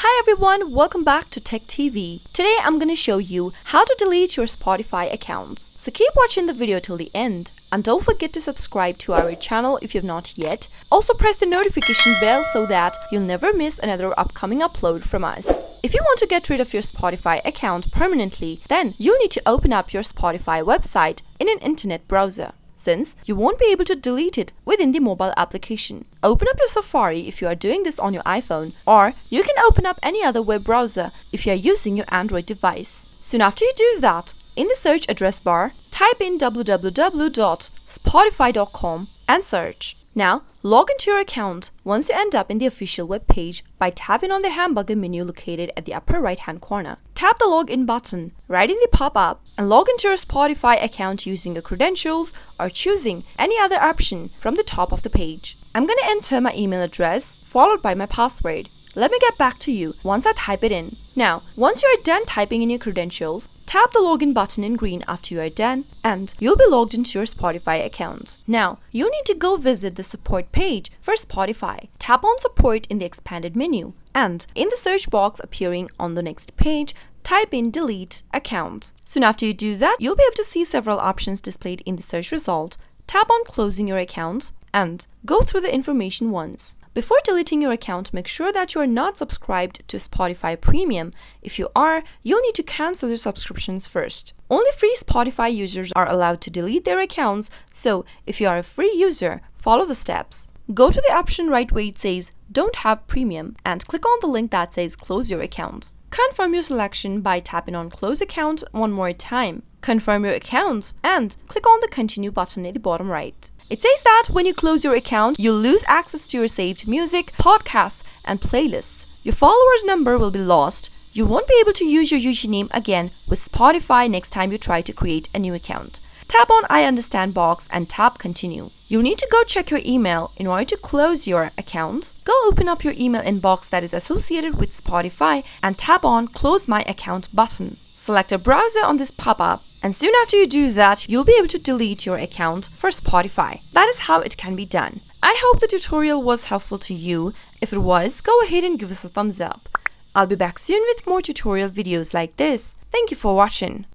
Hi everyone, welcome back to Tech TV. Today I'm going to show you how to delete your Spotify account. So keep watching the video till the end and don't forget to subscribe to our channel if you've not yet. Also press the notification bell so that you'll never miss another upcoming upload from us. If you want to get rid of your Spotify account permanently, then you'll need to open up your Spotify website in an internet browser, since you won't be able to delete it within the mobile application. Open up your Safari if you are doing this on your iPhone, or you can open up any other web browser if you are using your Android device. Soon after you do that, in the search address bar, type in www.spotify.com and search. Now, log into your account once you end up in the official web page by tapping on the hamburger menu located at the upper right hand corner. Tap the login button right in the pop-up and log into your Spotify account using your credentials or choosing any other option from the top of the page. I'm going to enter my email address followed by my password. Let me get back to you once I type it in. Now, once you are done typing in your credentials, tap the login button in green after you are done and you'll be logged into your Spotify account. Now, you need to go visit the support page for Spotify. Tap on support in the expanded menu and in the search box appearing on the next page, type in delete account. Soon after you do that, you'll be able to see several options displayed in the search result. Tap on closing your account and go through the information once. Before deleting your account, make sure that you are not subscribed to Spotify Premium. If you are, you'll need to cancel your subscriptions first. Only free Spotify users are allowed to delete their accounts, so if you are a free user, follow the steps. Go to the option right where it says Don't have Premium and click on the link that says Close your account. Confirm your selection by tapping on Close Account one more time. Confirm your account and click on the Continue button at the bottom right. It says that when you close your account, you'll lose access to your saved music, podcasts, and playlists. Your followers' number will be lost. You won't be able to use your username again with Spotify next time you try to create a new account. Tap on I understand box and tap Continue. You'll need to go check your email in order to close your account. Go open up your email inbox that is associated with Spotify and tap on Close My Account button. Select a browser on this pop-up. And soon after you do that, you'll be able to delete your account for Spotify. That is how it can be done. I hope the tutorial was helpful to you. If it was, go ahead and give us a thumbs up. I'll be back soon with more tutorial videos like this. Thank you for watching.